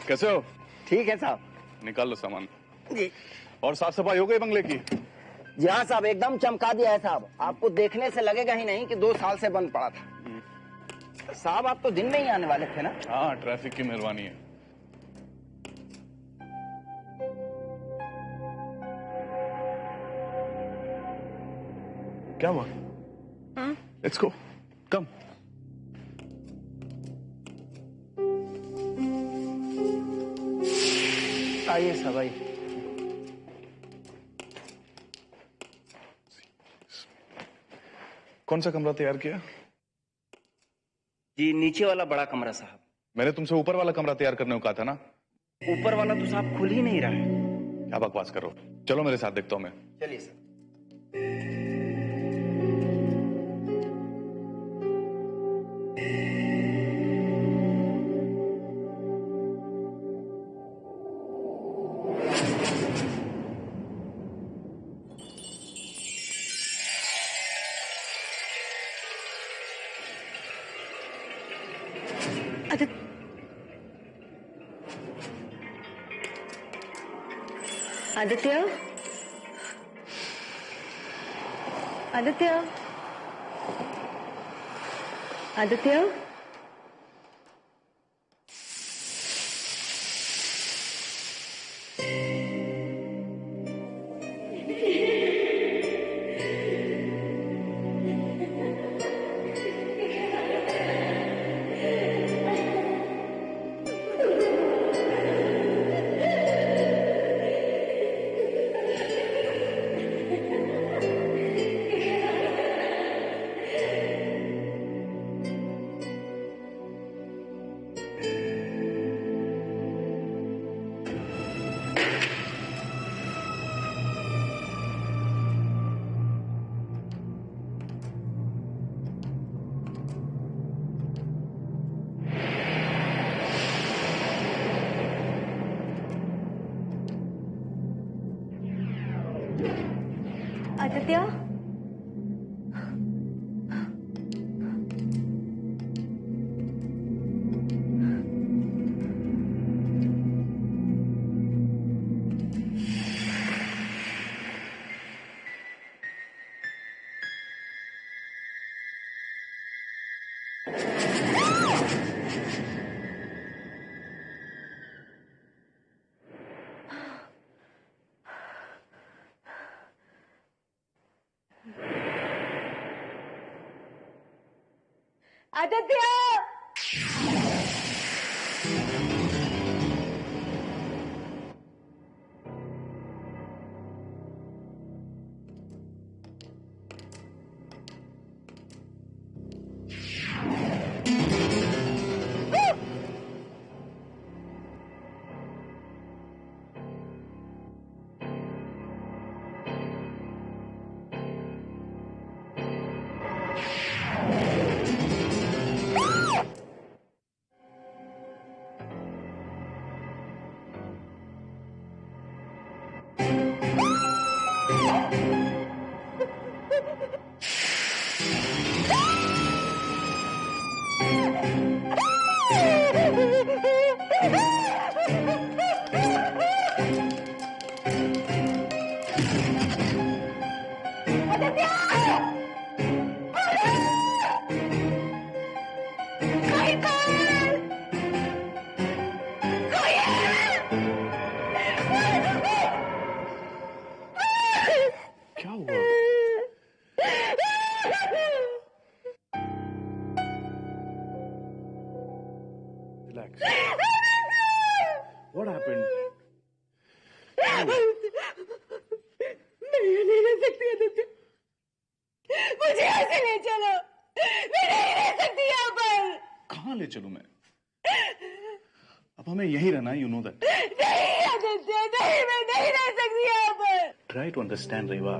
कैसे हो? ठीक है साहब। निकाल लो सामान जी। और साफ सफाई हो गई बंगले की? जी हाँ साहब, एकदम चमका दिया है साहब। आपको देखने से लगेगा ही नहीं कि 2 साल से बंद पड़ा था। साहब आप तो दिन में ही आने वाले थे ना? हाँ, ट्रैफिक की मेहरबानी है। क्या हुआ? लेट्स गो, कम। आइए साहब आइए। कौन सा कमरा तैयार किया? जी नीचे वाला बड़ा कमरा साहब। मैंने तुमसे ऊपर वाला कमरा तैयार करने को कहा था ना? ऊपर वाला तो साहब खुल ही नहीं रहा है। क्या बकवास करो, चलो मेरे साथ, देखता हूं मैं। चलिए सर। आदित्य, आदित्य, आदित्य, आदित्य, आदित्य, क्या हुआ? Relax. What happened? मैं यहाँ नहीं रह सकती आदित्य, मुझे यहाँ से ले चलो, मैं नहीं रह सकती यहाँ पर। कहाँ ले चलूं मैं? अब हमें यहीं रहना है, you know that. नहीं आदित्य, नहीं, मैं नहीं रह सकती यहाँ पर। Try to understand, Reva.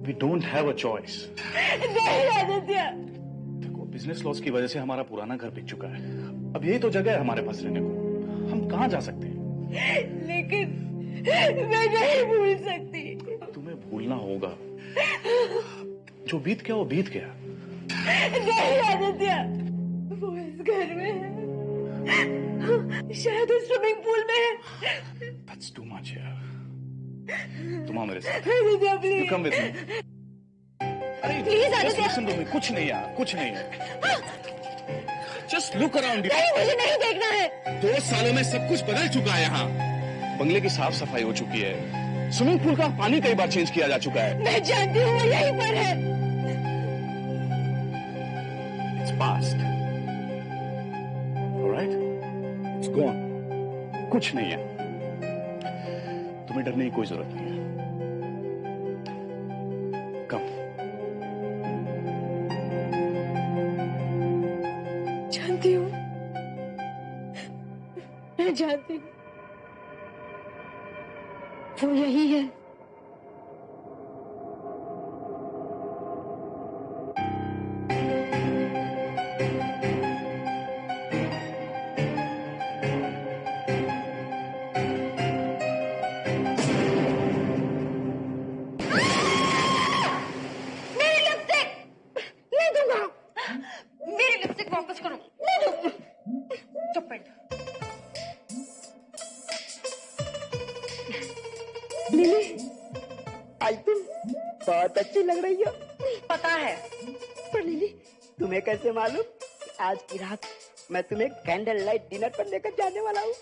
We don't have a choice. नहीं आदित्य। देखो, बिजनेस लॉस की वजह से हमारा पुराना घर बिक चुका है। अब यही तो जगह है हमारे पास रहने को। हम कहाँ जा सकते हैं? लेकिन मैं नहीं भूल सकती। तुम्हें भूलना होगा। जो बीत गया वो बीत गया। नहीं आदित्य, वो इस घर में है, शायद उस स्विमिंग पूल में है। That's too much यार। तुम आओ मेरे साथ। Aditya You please. come with me। अरे Please, just Aditya. listen to me। कुछ नहीं यार, कुछ नहीं है। Just look around you। नहीं, मुझे नहीं देखना है। 2 सालों में सब कुछ बदल चुका है यहाँ। बंगले की साफ सफाई हो चुकी है। स्विमिंग पूल का पानी कई बार चेंज किया जा चुका है। मैं जानती हूँ वो यहीं पर है। It's past। Alright? It's gone। कुछ नहीं है। तुम्हें डरने की कोई जरूरत नहीं है। Come। जानती हूँ, मैं जानती हूँ वो यही है। मेरी लिपस्टिक नहीं दूंगा। मेरी लिपस्टिक वापस करो। नहीं दूंगा। चुप बैठ। लिली, आज तुम बहुत अच्छी लग रही हो। पता है। पर लिली, तुम्हें कैसे मालूम कि आज की रात मैं तुम्हें कैंडल लाइट डिनर पर लेकर जाने वाला हूँ?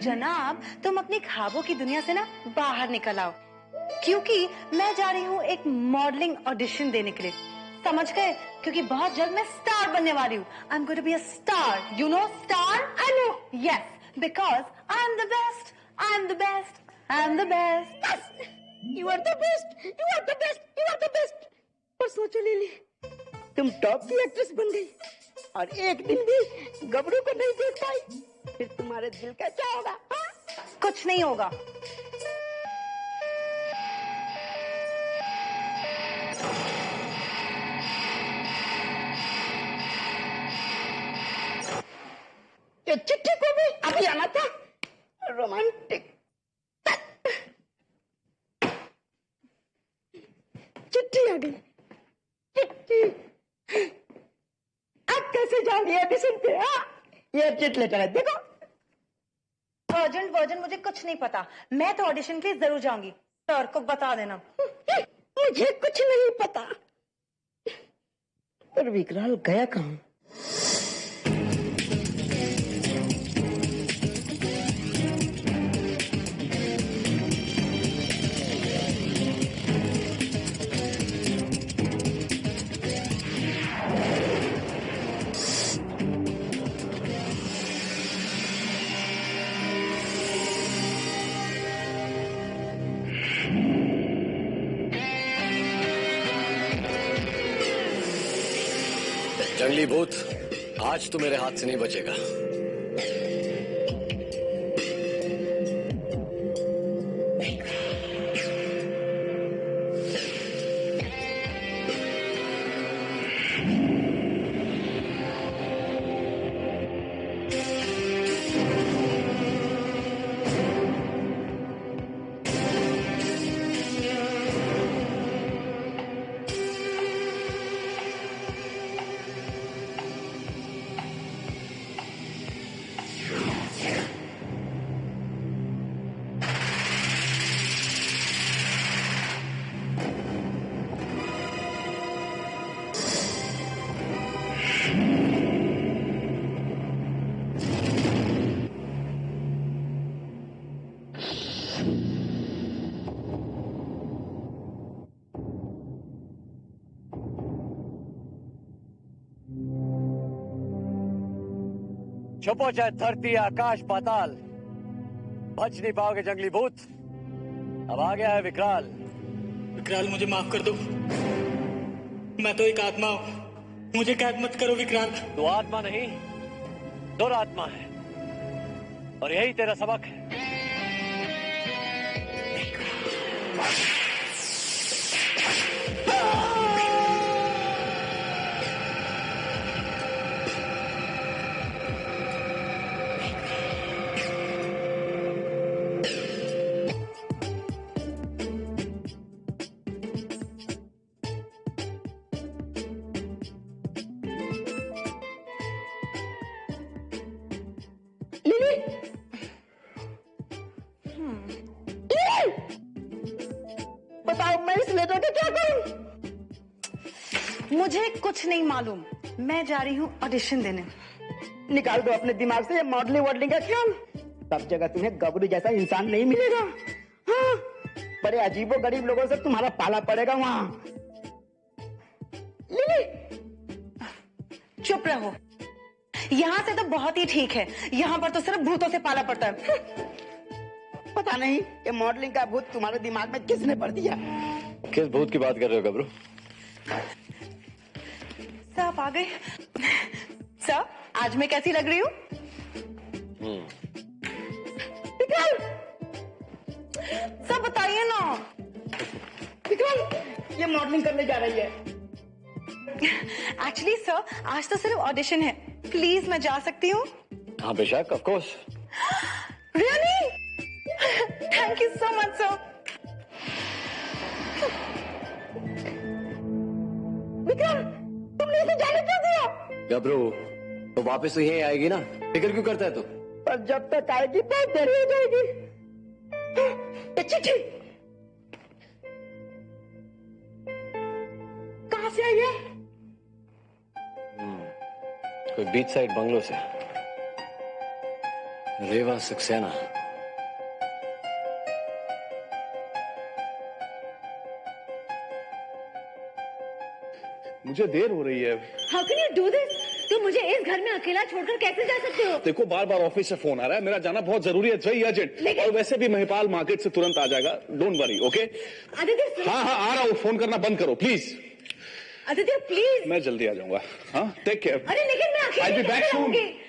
जनाब, तुम अपनी ख्वाबों की दुनिया से ना बाहर निकल आओ, क्योंकि मैं जा रही हूँ एक मॉडलिंग ऑडिशन देने के लिए। समझ गए? क्योंकि बहुत जल्द मैं स्टार बनने वाली हूँ। I am going to be a star. You know star? I know. Yes, because I am the best. I am the best. I am the best. You are the best, you are the best, you are the best. पर सोचो lily, तुम top की actress बन गई और एक दिन भी गबरू को नहीं देख पाई, फिर तुम्हारे दिल का क्या होगा? कुछ नहीं होगा। ये चिट्ठी को भी अभी आना था। रोमांटिक चिट्ठी आ गई। चिट्ठी अब कैसे जाओगी ऑडिशन पे? ये चिट लेटर है, देखो। वर्जन मुझे कुछ नहीं पता। मैं तो ऑडिशन के लिए जरूर जाऊंगी। सर को बता देना। मुझे कुछ नहीं पता। पर विकराल गया कहाँ? जंगली भूत, आज तो मेरे हाथ से नहीं बचेगा। छुपो चाहे धरती आकाश पाताल, बच नहीं पाओगे जंगली भूत। अब आ गया है विकराल। विकराल, मुझे माफ कर दो। मैं तो एक आत्मा हूँ, मुझे कैद मत करो विकराल। तू आत्मा नहीं, दुरात्मा है, और यही तेरा सबक है। मुझे कुछ नहीं मालूम। मैं जा रही हूँ ऑडिशन देने। निकाल दो अपने दिमाग से ये मॉडलिंग वॉडलिंग का ख्याल। सब जगह तुम्हें गबरू जैसा इंसान नहीं मिलेगा। हाँ, बड़े अजीबो गरीब लोगों से तुम्हारा पाला पड़ेगा वहां। लिली, चुप रहो। यहाँ से तो बहुत ही ठीक है, यहाँ पर तो सिर्फ भूतों से पाला पड़ता है। पता नहीं ये मॉडलिंग का भूत तुम्हारे दिमाग में किसने भर दिया। किस भूत की बात कर रहे हो गबरू? सर आप आ गए। सर आज मैं कैसी लग रही हूँ? विक्रम, सर बताइए ना। विक्रम, ये मॉडलिंग करने जा रही है। एक्चुअली सर आज तो सिर्फ ऑडिशन है, प्लीज मैं जा सकती हूँ? हाँ बेशक, of course. Really? Thank you so much sir. Vikram, तुमने इसे जाने क्यों दिया? गबरू तो वापस तो यही आएगी ना, फिक्र क्यों करता है तू? पर जब तक आएगी बहुत देरी हो जाएगी। ये चिट्ठी कहां से आई है? कोई बीच साइड बंगलो से। रेवा सक्सेना। मुझे देर हो रही है। How can you do this? तुम मुझे इस घर में अकेला छोड़कर कैसे जा सकते हो? देखो बार बार ऑफिस से फोन आ रहा है, मेरा जाना बहुत जरूरी है, वेरी अर्जेंट। और वैसे भी महिपाल मार्केट से तुरंत आ जाएगा, डोंट वरी, ओके? आदित्य हाँ हाँ आ रहा हूँ, फोन करना बंद करो प्लीज। आदित्य प्लीज। मैं जल्दी आ जाऊंगा। हाँ टेक केयर। अरे लेकिन मैं I'll अकेली be back कैसे soon. रहूंगी?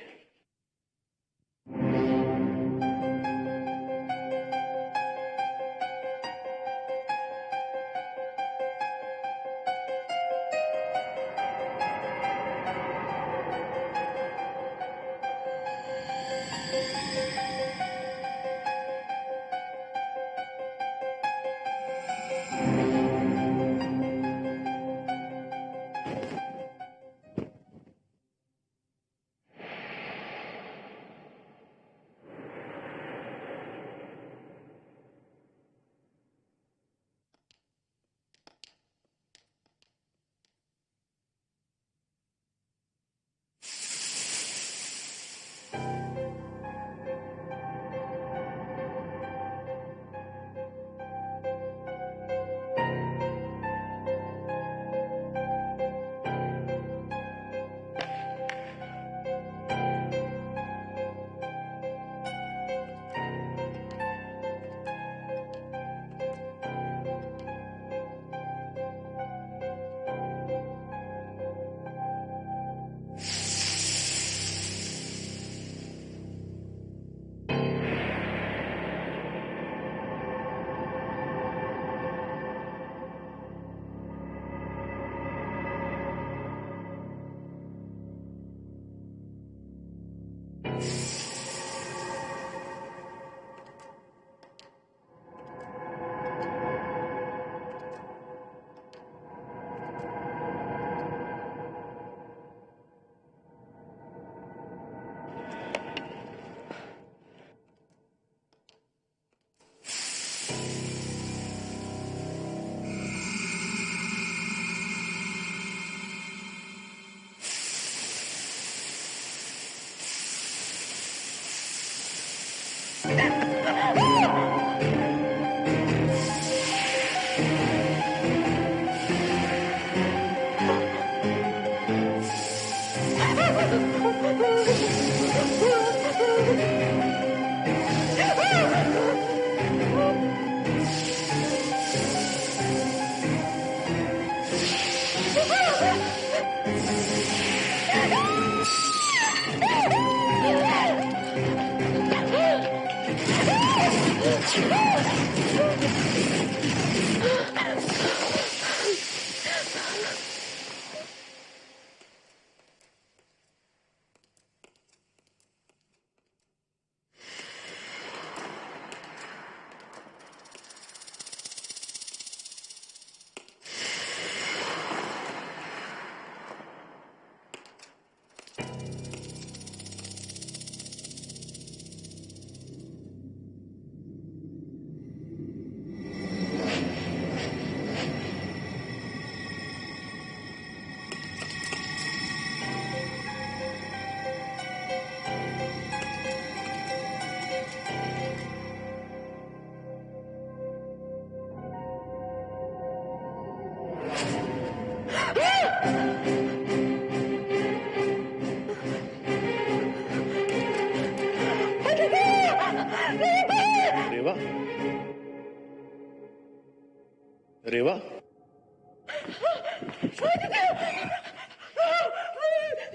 रेवा,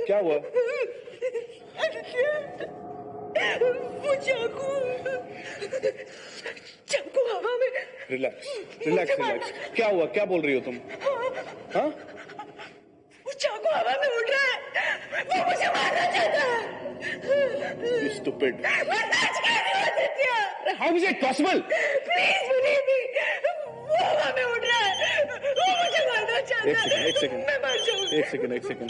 क्या हुआ? वो चाकू हवा में। Relax relax relax. क्या हुआ? क्या बोल रही हो तुम? हाँ? वो चाकू हवा में उड़ रहा है, वो मुझे मारना चाहता है। Stupid. मैं सच कह रही हूँ Aditya. How is it possible? Please believe me, वो हवा में उड़ रहा है, वो मुझे मारना चाहता है। एक सेकंड मैं मर जाऊंगी। एक सेकंड।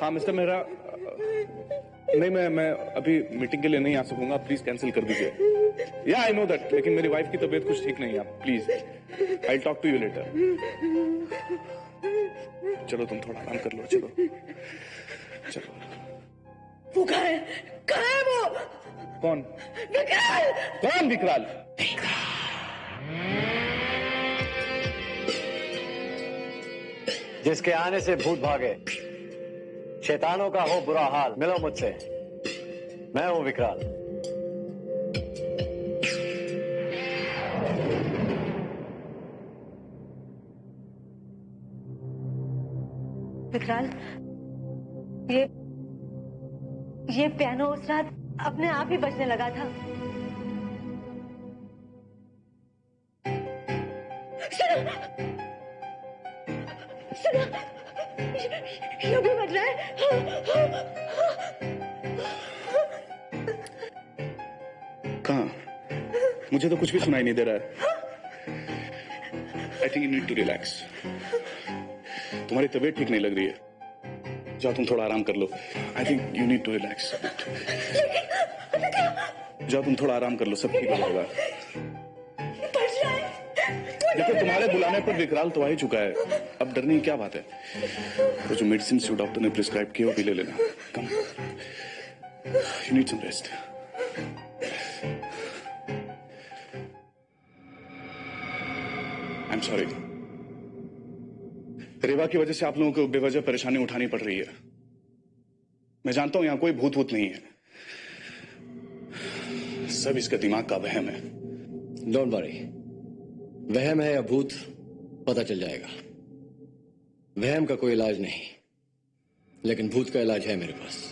हाँ मिस्टर मेहरा, नहीं मैं अभी मीटिंग के लिए नहीं आ सकूंगा, प्लीज कैंसिल कर दीजिए। या आई नो दैट, लेकिन मेरी वाइफ की तबीयत कुछ ठीक नहीं है, आप please, I talk to you later. चलो तुम थोड़ा आराम कर लो, चलो। वो कहाँ है वो? कौन? विकराल। कौन विकराल? जिसके आने से भूत भागे, शैतानों का हो बुरा हाल, मिलो मुझसे, मैं हूं विकराल। विकराल, ये पियानो उस रात अपने आप ही बजने लगा था। सुनो, ये भी बज रहा है। कहाँ? मुझे तो कुछ भी सुनाई नहीं दे रहा है। I think you need to relax. तुम्हारी तबीयत ठीक नहीं लग रही है, जाओ तुम थोड़ा आराम कर लो। I think you need to relax. जाओ तुम थोड़ा आराम कर लो, सब ठीक होगा। देखो तुम्हारे बुलाने पर विकराल तो आ ही चुका है, अब डरने की क्या बात है। तो जो मेडिसिन जो डॉक्टर ने प्रिस्क्राइब किया वो भी ले लेना। Calm, you need some rest. I am sorry, Reva की वजह से आप लोगों को बेवजह परेशानी उठानी पड़ रही है। मैं जानता हूं यहां कोई भूत वूत नहीं है, सब इसका दिमाग का वहम है। डोंट वरी, वहम है या भूत पता चल जाएगा। वहम का कोई इलाज नहीं, लेकिन भूत का इलाज है मेरे पास।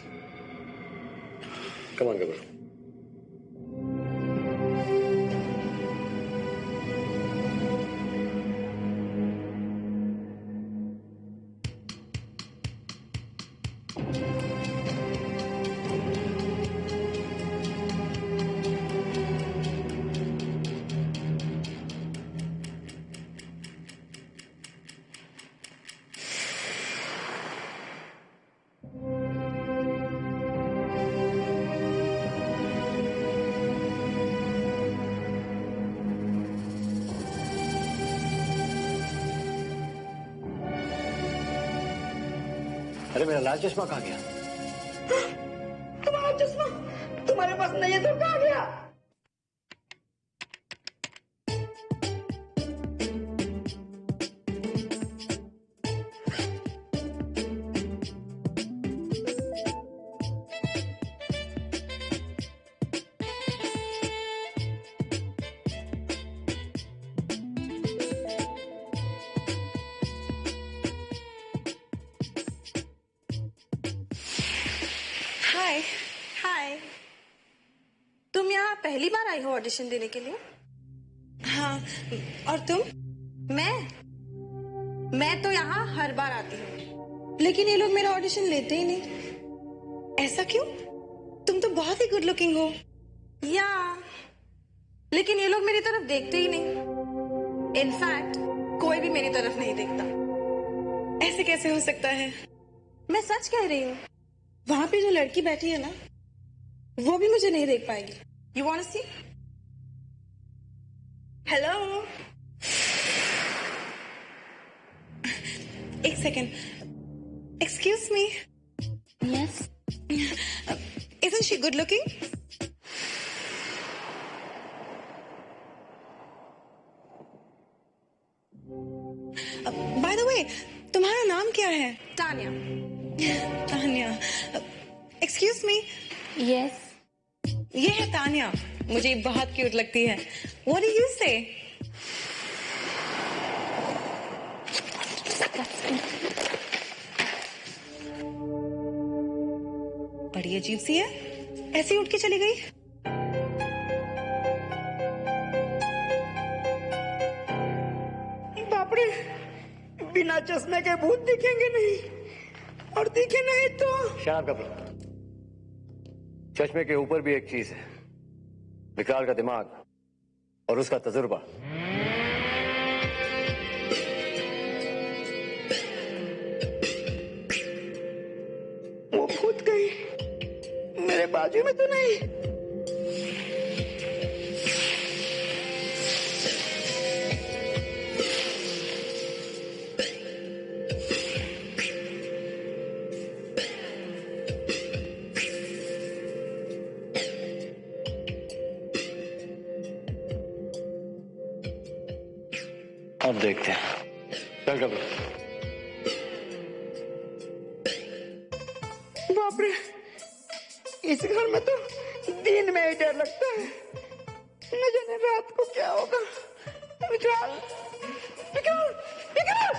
कम ऑन गबरू। अरे मेरा लाल चश्मा कहाँ गया? तुम्हारा चश्मा तुम्हारे पास नहीं है तो कहाँ गया? हाय हाय, तुम यहाँ पहली बार आई हो ऑडिशन देने के लिए? हाँ, और तुम? मैं तो यहाँ हर बार आती हूँ, लेकिन ये लोग मेरा ऑडिशन लेते ही नहीं। ऐसा क्यों? तुम तो बहुत ही गुड लुकिंग हो। या लेकिन ये लोग मेरी तरफ देखते ही नहीं। इनफैक्ट कोई भी मेरी तरफ नहीं देखता। ऐसे कैसे हो सकता है? मैं सच कह रही हूँ। वहां पे जो लड़की बैठी है ना, वो भी मुझे नहीं देख पाएगी। You want to see? Hello, एक second. Excuse me. Yes, isn't she good looking? By the way, तुम्हारा नाम क्या है? Tanya. Tanya, excuse me. Yes, ये है तान्या, मुझे बहुत क्यूट लगती है। व्हाट डू यू से? बड़ी अजीब सी है, ऐसे ही उठ के चली गई। बाप रे, बिना चश्मे के भूत दिखेंगे नहीं, और दिखे नहीं तो शाम कपूर, चश्मे के ऊपर भी एक चीज है, विकराल का दिमाग और उसका तजुर्बा। वो भूत कहीं मेरे बाजू में तो नहीं? अब देखते हैं। चल कपूर। बाप रे, इस घर में तो दिन में ही डर लगता है, न जाने रात को क्या होगा। विकराल, विकराल, विकराल!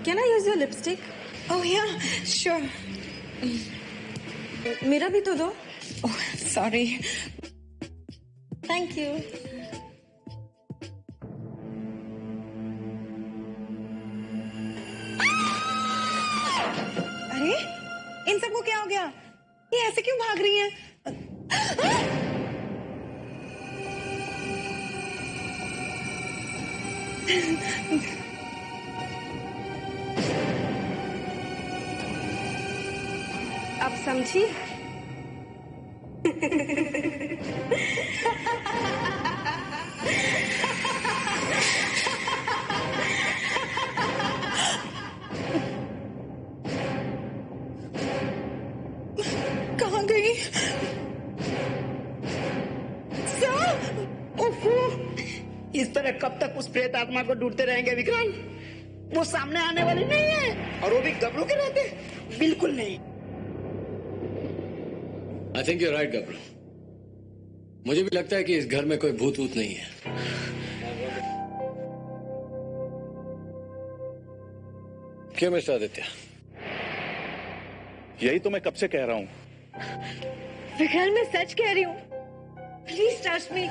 Can I use your lipstick? Oh yeah, sure. मेरा भी तो दो। Oh, sorry. Thank you. अरे, इन सबको क्या हो गया? ये ऐसे क्यों भाग रही हैं? अब समझी? कहाँ गई? इस तरह कब तक उस प्रेत आत्मा को ढूंढते रहेंगे विकराल? वो सामने आने वाली नहीं है, और वो भी गबरू के रहते बिल्कुल नहीं। आई थिंक यू राइट गबरू, मुझे भी लगता है कि इस घर में कोई भूत वूत नहीं है। क्यों मिस्टर आदित्य? यही तो मैं कब से कह रहा हूं। विकराल, मैं सच कह रही हूँ, प्लीज ट्रस्ट मी,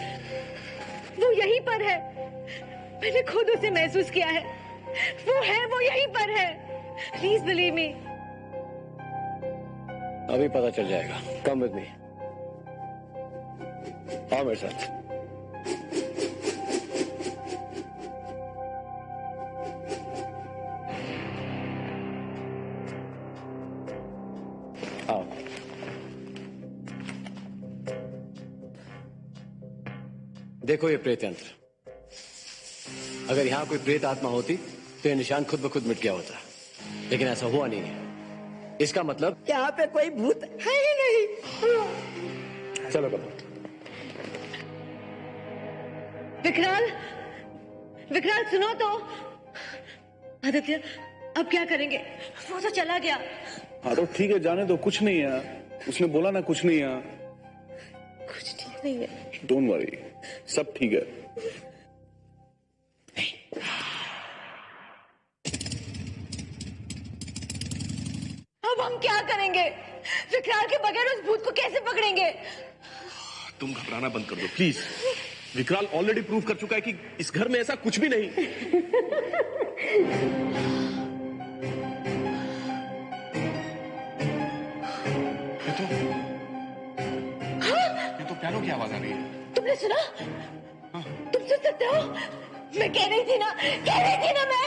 वो यहीं पर है। मैंने खुद उसे महसूस किया है, वो यहीं पर है। Please believe me. अभी पता चल जाएगा। कम विद मी, आओ मेरे साथ। आओ। देखो ये प्रेत यंत्र, अगर यहां कोई प्रेत आत्मा होती तो ये निशान खुद ब खुद मिट गया होता, लेकिन ऐसा हुआ नहीं है। इसका मतलब यहाँ पे कोई भूत है ही नहीं। चलो कपूर। विकराल, विकराल सुनो तो। आदित्य, अब क्या करेंगे? वो तो चला गया। हाँ तो ठीक है, जाने दो, कुछ नहीं है। उसने बोला ना कुछ नहीं है। कुछ ठीक नहीं है। डोंट वरी, सब ठीक है। अब हम क्या करेंगे? विकराल के बगैर उस भूत को कैसे पकड़ेंगे? तुम घबराना बंद कर दो प्लीज। विकराल ऑलरेडी प्रूव कर चुका है कि इस घर में ऐसा कुछ भी नहीं। ये तो पियानो की आवाज आ रही है। तुमने सुना? तुम सुन सकते हो? मैं कह रही थी ना मैं।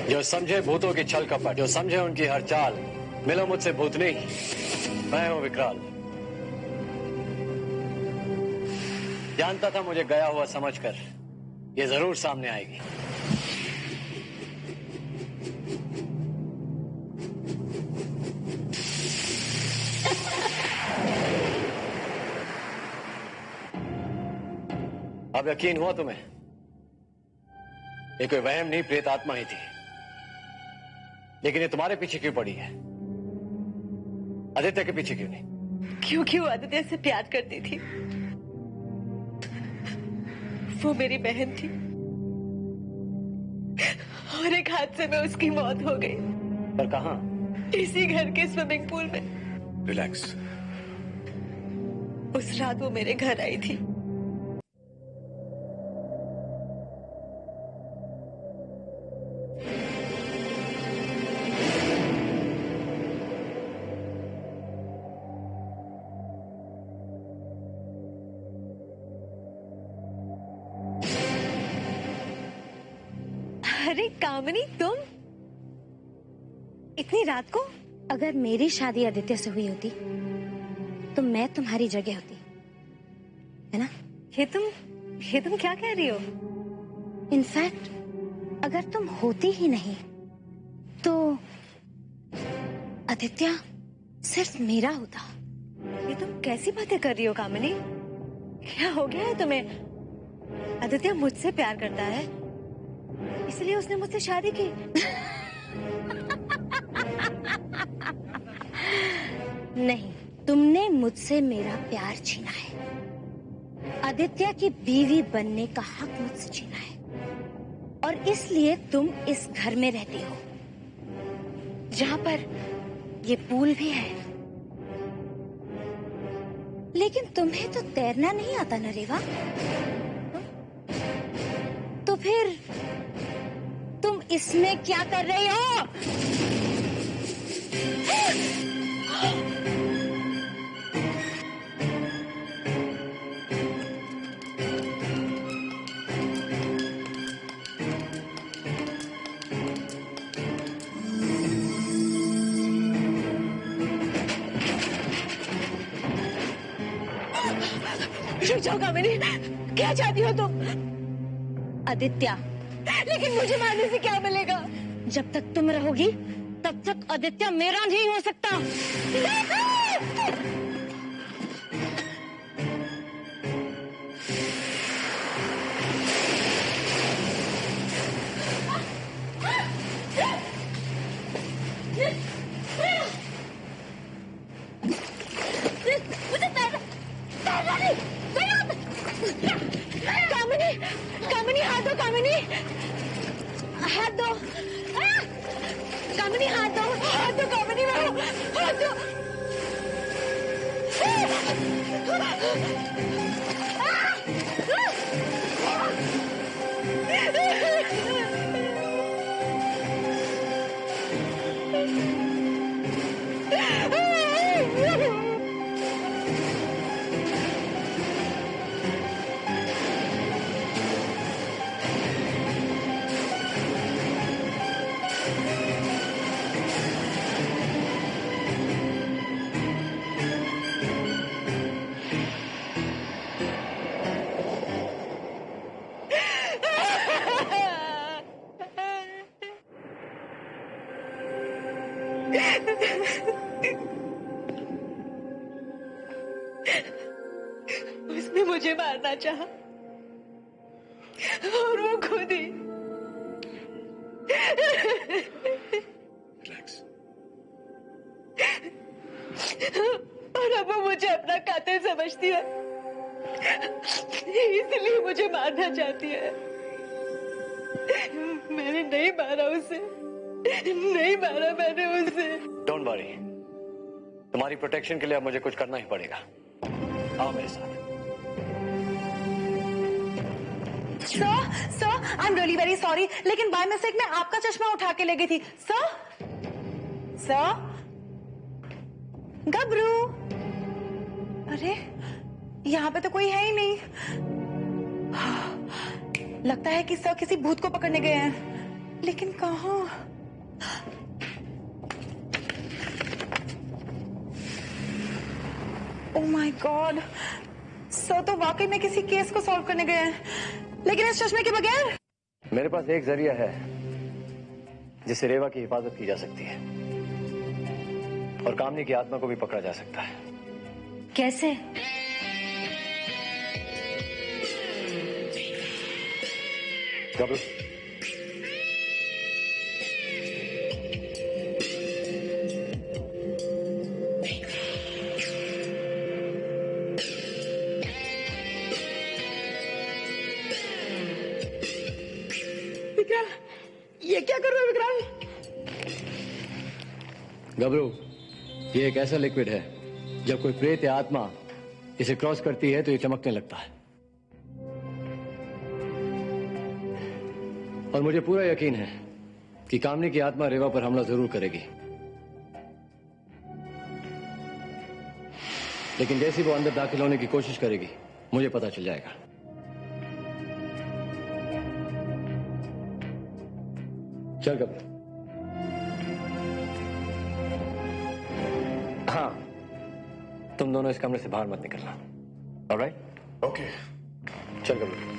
जो समझे भूतों की छल कपट, जो समझे उनकी हर चाल, मिलो मुझसे भूतनी, मैं हूं विकराल। जानता था मुझे गया हुआ समझकर ये जरूर सामने आएगी। अब यकीन हुआ तुम्हें? ये कोई वहम नहीं, प्रेत आत्मा ही थी। लेकिन ये तुम्हारे पीछे क्यों पड़ी है? आदित्य के पीछे क्यों नहीं? क्योंकि वो आदित्य से प्यार करती थी। वो मेरी बहन थी और एक हादसे में उसकी मौत हो गई। पर कहां? इसी घर के स्विमिंग पूल में। रिलैक्स। उस रात वो मेरे घर आई थी। अरे कामिनी, तुम इतनी रात को? अगर मेरी शादी आदित्य से हुई होती तो मैं तुम्हारी जगह होती, है ना? ये तुम क्या कह रही हो? इनफैक्ट अगर तुम होती ही नहीं तो आदित्य सिर्फ मेरा होता। ये तुम कैसी बातें कर रही हो कामिनी? क्या हो गया है तुम्हें? आदित्य मुझसे प्यार करता है, इसलिए उसने मुझसे शादी की। नहीं, तुमने मुझसे मेरा प्यार छीना है। आदित्य की बीवी बनने का हक मुझसे छीना है और इसलिए तुम इस घर में रहती हो जहां पर ये पूल भी है। लेकिन तुम्हें तो तैरना नहीं आता ना रेवा? तो फिर तुम इसमें क्या कर रही हो? रुक जाओ कामिनी, क्या चाहती हो तुम? आदित्य। लेकिन मुझे मारने से क्या मिलेगा? जब तक तुम रहोगी तब तक आदित्य मेरा नहीं हो सकता। कामिनी, कामिनी हाथ दो, कामिनी हाथ दो, कामिनी हाथ दो, हाथ दो कामिनी, हाथ दो। उसने मुझे मारना चाहा और वो खुद ही। रिलैक्स। और अब वो मुझे अपना कातिल समझती है, इसलिए मुझे मारना चाहती है। मैंने नहीं मारा उसे, नहीं मारा मैंने उसे। डोंट वरी, तुम्हारी प्रोटेक्शन के लिए अब मुझे कुछ करना ही पड़ेगा। आओ मेरे साथ। Sir, I am really very sorry, लेकिन बाय मिस्टेक मैं आपका चश्मा उठा के ले गई थी। सर, गबरू। अरे यहाँ पे तो कोई है ही नहीं। लगता है कि सर किसी भूत को पकड़ने गए हैं, लेकिन कहाँ? ओह माय गॉड, सर तो वाकई में किसी केस को सॉल्व करने गए हैं, लेकिन इस चश्मे के बगैर। मेरे पास एक जरिया है जिससे रेवा की हिफाजत की जा सकती है और कामनी की आत्मा को भी पकड़ा जा सकता है। कैसे? गबरू, विक्रम, ये क्या कर रहे हो विक्रम? गबरू, ये एक ऐसा लिक्विड है जब कोई प्रेत या आत्मा इसे क्रॉस करती है तो ये चमकने लगता है और मुझे पूरा यकीन है कि कामनी की आत्मा रेवा पर हमला जरूर करेगी, लेकिन जैसे वो अंदर दाखिल होने की कोशिश करेगी मुझे पता चल जाएगा। चल गबरू। हाँ, तुम दोनों इस कमरे से बाहर मत निकलना। ऑलराइट? ओके। चल गबरू।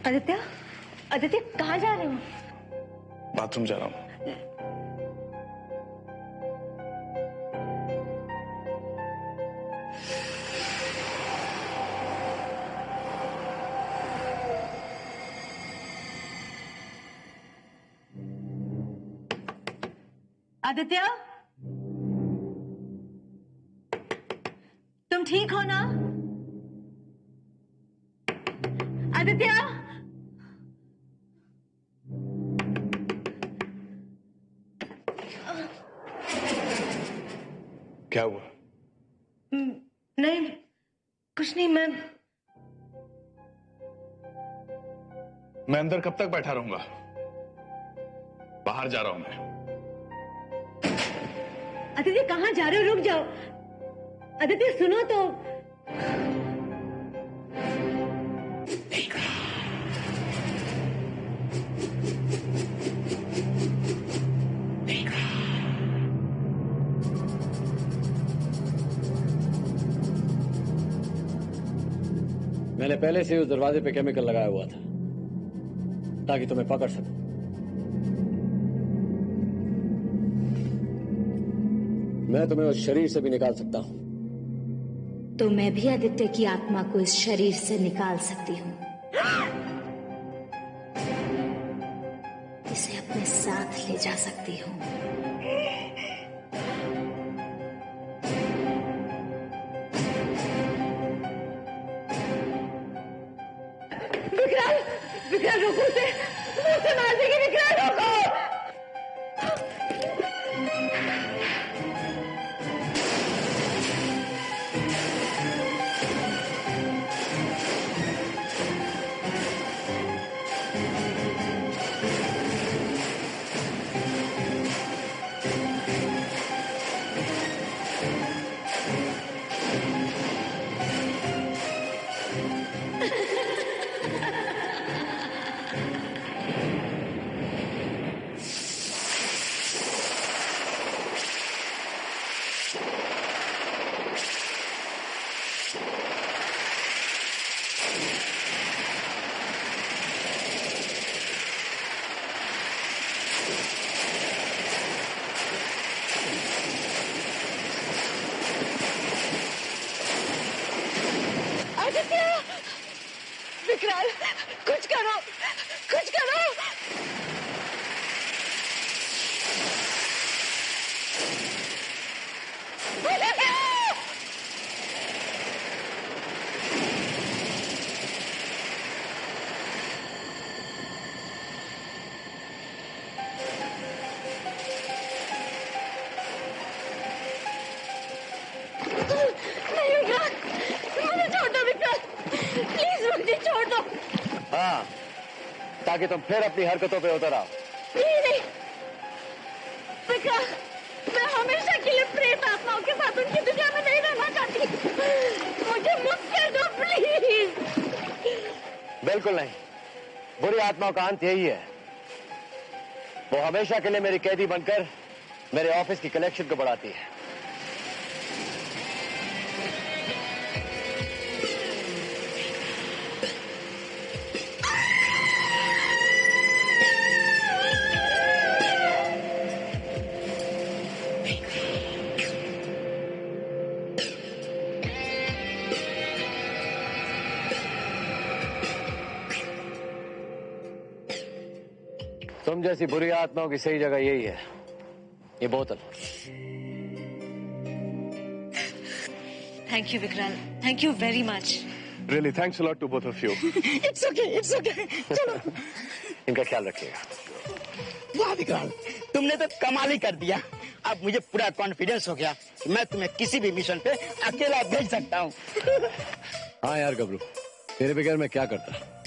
आदित्य, आदित्य कहाँ जा रहे हो? बाथरूम जा रहा हूँ। आदित्य, तुम ठीक हो ना? आदित्य, क्या हुआ? नहीं, कुछ नहीं। मैं अंदर कब तक बैठा रहूंगा? बाहर जा रहा हूं मैं। आदित्य कहाँ जा रहे हो? रुक जाओ। आदित्य सुनो तो। मैंने पहले से उस दरवाजे पे केमिकल लगाया हुआ था ताकि तुम्हें पकड़ सकूं। मैं तुम्हें उस शरीर से भी निकाल सकता हूं। तो मैं भी आदित्य की आत्मा को इस शरीर से निकाल सकती हूँ। इसे अपने साथ ले जा सकती हूँ। विक्रम, विक्रम रुको, उसे मुझसे मार देगी। विक्रम रुको। ताकि तुम फिर अपनी हरकतों पे उतर आओ। नहीं, विक्रांत, मैं हमेशा के लिए प्रेत आत्माओं के साथ उनकी दुनिया में नहीं रहना चाहती। मुझे मुक्त कर दो प्लीज। बिल्कुल नहीं, बुरी आत्माओं का अंत यही है, वो हमेशा के लिए मेरी कैदी बनकर मेरे ऑफिस की कलेक्शन को बढ़ाती है। तुम जैसी बुरी आत्माओं की सही जगह यही है, ये बोतल। Thank you Vikrant, thank you very much. Really, thanks a lot to both of you. It's okay. चलो। इनका ख्याल रखिएगा। वाह विक्रांत, तुमने तो कमाल ही कर दिया। अब मुझे पूरा कॉन्फिडेंस हो गया कि मैं तुम्हें किसी भी मिशन पे अकेला भेज सकता हूँ। हाँ यार गबरू, तेरे बगैर मैं क्या करता।